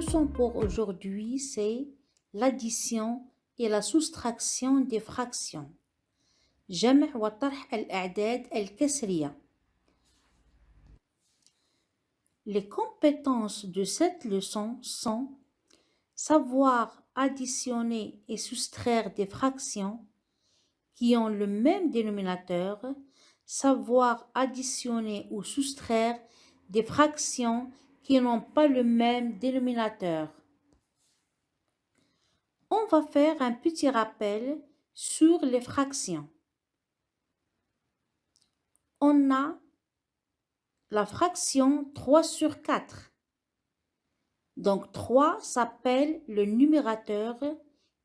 leçon pour aujourd'hui, c'est l'addition et la soustraction des fractions. جمع وطرح الأعداد الكسرية. Les compétences de cette leçon sont savoir additionner et soustraire des fractions qui ont le même dénominateur, savoir additionner ou soustraire des fractions qui n'ont pas le même dénominateur. On va faire un petit rappel sur les fractions. On a la fraction 3 sur 4. Donc 3 s'appelle le numérateur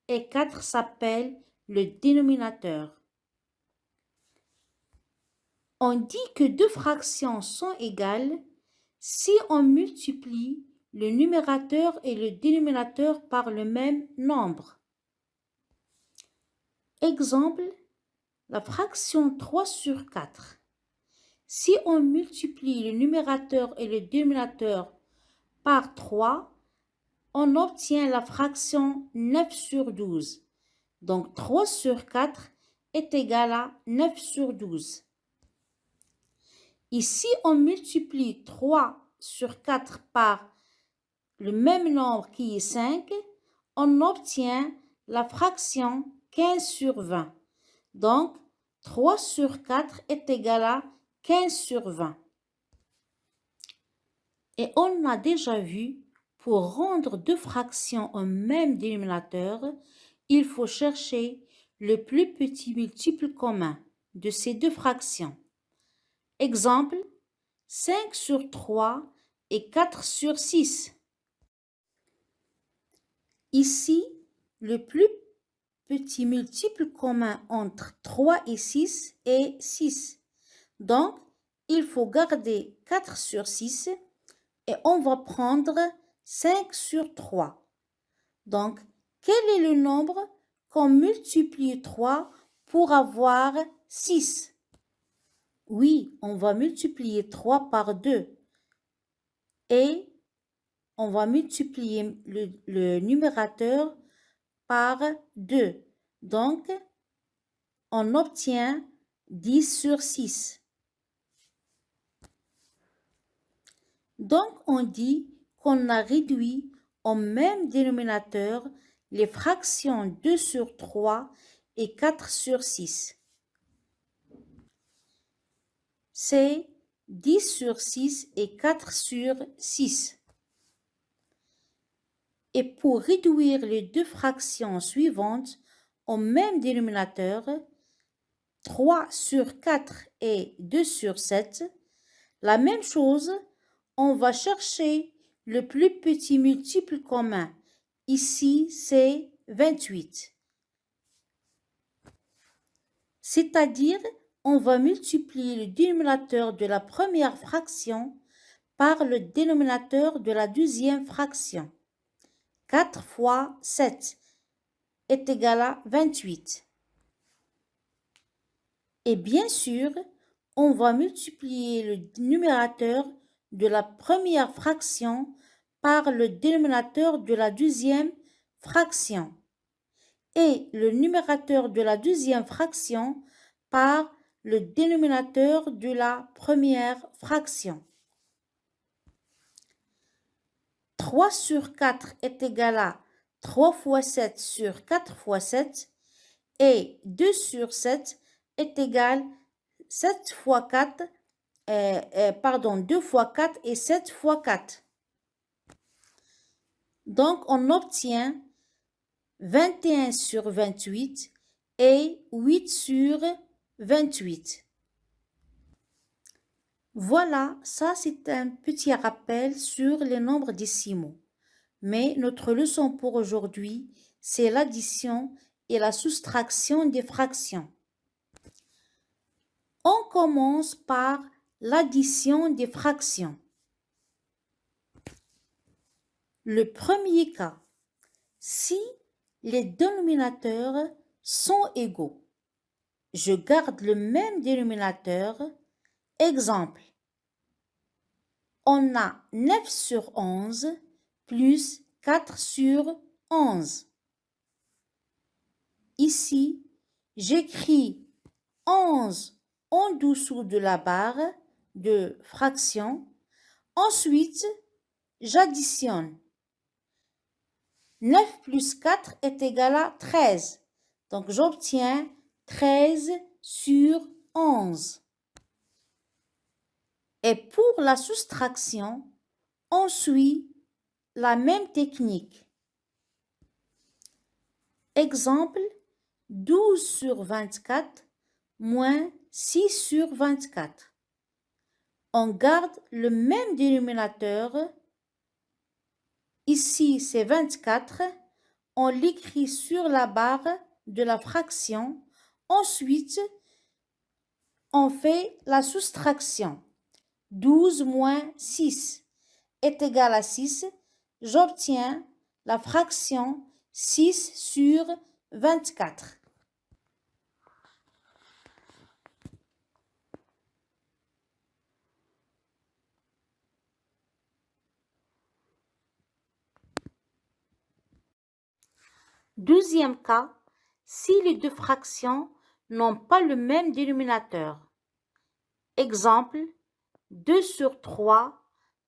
et 4 s'appelle le dénominateur. On dit que deux fractions sont égales si on multiplie le numérateur et le dénominateur par le même nombre. Exemple, la fraction 3 sur 4. Si on multiplie le numérateur et le dénominateur par 3, on obtient la fraction 9 sur 12. Donc 3 sur 4 est égal à 9 sur 12. Ici, on multiplie 3 sur 4 par le même nombre qui est 5, on obtient la fraction 15 sur 20. Donc, 3 sur 4 est égal à 15 sur 20. Et on a déjà vu, pour rendre deux fractions au même dénominateur, il faut chercher le plus petit multiple commun de ces deux fractions. Exemple, 5 sur 3 et 4 sur 6. Ici, le plus petit multiple commun entre 3 et 6 est 6. Donc, il faut garder 4 sur 6 et on va prendre 5 sur 3. Donc, quel est le nombre qu'on multiplie 3 pour avoir 6? Oui, on va multiplier 3 par 2 et on va multiplier le numérateur par 2. Donc, on obtient 10 sur 6. Donc, on dit qu'on a réduit au même dénominateur les fractions 2 sur 3 et 4 sur 6. C'est 10 sur 6 et 4 sur 6. Et pour réduire les deux fractions suivantes au même dénominateur, 3 sur 4 et 2 sur 7, la même chose, on va chercher le plus petit multiple commun. Ici, c'est 28. C'est-à-dire, on va multiplier le dénominateur de la première fraction par le dénominateur de la deuxième fraction. 4 fois 7 est égal à 28. Et bien sûr, on va multiplier le numérateur de la première fraction par le dénominateur de la deuxième fraction et le numérateur de la deuxième fraction par le dénominateur de la première fraction. 3 sur 4 est égal à 3 fois 7 sur 4 fois 7 et 2 sur 7 est égal à 7 fois 4, 2 fois 4 et 7 fois 4. Donc, on obtient 21 sur 28 et 8 sur 28. Voilà, ça c'est un petit rappel sur les nombres décimaux. Mais notre leçon pour aujourd'hui, c'est l'addition et la soustraction des fractions. On commence par l'addition des fractions. Le premier cas, si les dénominateurs sont égaux, je garde le même dénominateur. Exemple, on a 9 sur 11 plus 4 sur 11. Ici, j'écris 11 en dessous de la barre de fraction. Ensuite, j'additionne. 9 plus 4 est égal à 13. Donc, j'obtiens 13 sur 11. Et pour la soustraction, on suit la même technique. Exemple, 12 sur 24 moins 6 sur 24. On garde le même dénominateur. Ici, c'est 24. On l'écrit sur la barre de la fraction. Ensuite, on fait la soustraction. 12 moins 6 est égal à 6. J'obtiens la fraction 6 sur 24. Deuxième cas, si les deux fractions n'ont pas le même dénominateur. Exemple, 2 sur 3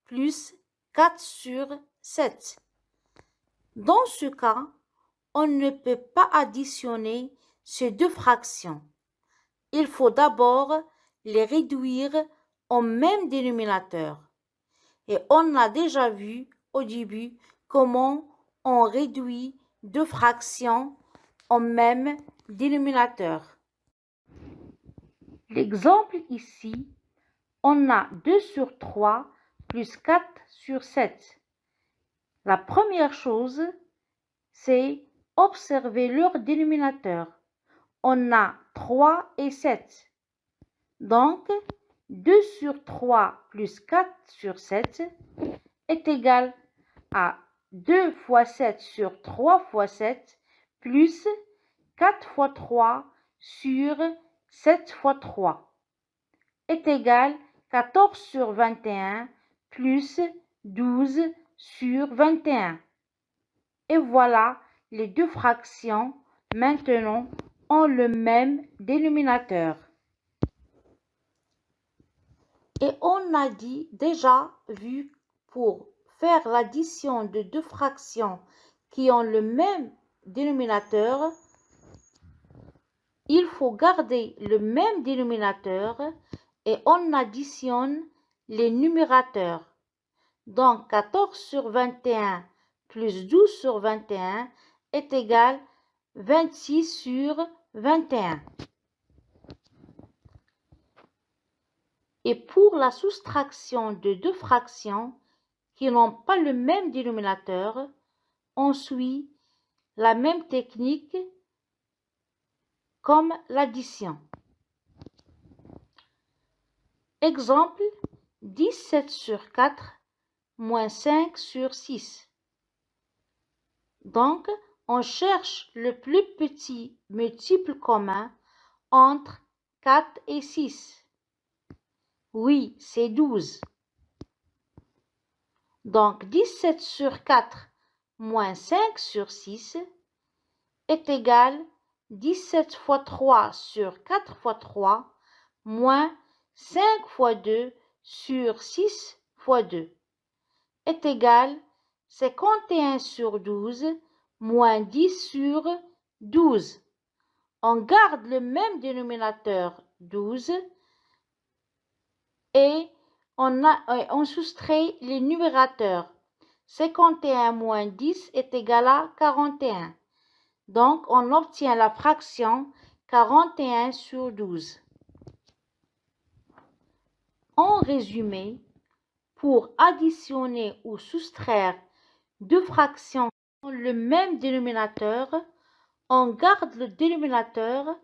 plus 4 sur 7. Dans ce cas, on ne peut pas additionner ces deux fractions. Il faut d'abord les réduire au même dénominateur. Et on a déjà vu au début comment on réduit deux fractions au même dénominateur. L'exemple ici, on a 2 sur 3 plus 4 sur 7. La première chose, c'est observer leur dénominateur. On a 3 et 7. Donc, 2 sur 3 plus 4 sur 7 est égal à 2 fois 7 sur 3 fois 7 plus 4 fois 3 sur 7 fois 3 est égal à 14 sur 21 plus 12 sur 21. Et voilà, les deux fractions maintenant ont le même dénominateur. Et on a déjà vu pour faire l'addition de deux fractions qui ont le même dénominateur, il faut garder le même dénominateur et on additionne les numérateurs. Donc 14 sur 21 plus 12 sur 21 est égal à 26 sur 21. Et pour la soustraction de deux fractions qui n'ont pas le même dénominateur, on suit la même technique comme l'addition. Exemple, 17 sur 4 moins 5 sur 6. Donc, on cherche le plus petit multiple commun entre 4 et 6. Oui, c'est 12. Donc, 17 sur 4 moins 5 sur 6 est égal à 17 fois 3 sur 4 fois 3 moins 5 fois 2 sur 6 fois 2 est égal à 51 sur 12 moins 10 sur 12. On garde le même dénominateur 12 et on soustrait les numérateurs. 51 moins 10 est égal à 41. Donc, on obtient la fraction 41 sur 12. En résumé, pour additionner ou soustraire deux fractions qui ont le même dénominateur, on garde le dénominateur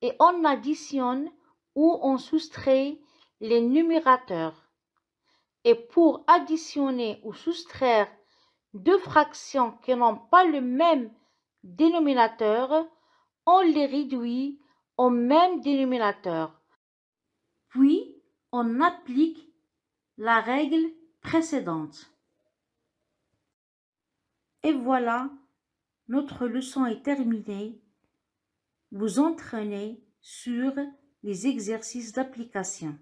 et on additionne ou on soustrait les numérateurs. Et pour additionner ou soustraire deux fractions qui n'ont pas le même dénominateur, on les réduit au même dénominateur. Puis, on applique la règle précédente. Et voilà, notre leçon est terminée. Vous entraînez sur les exercices d'application.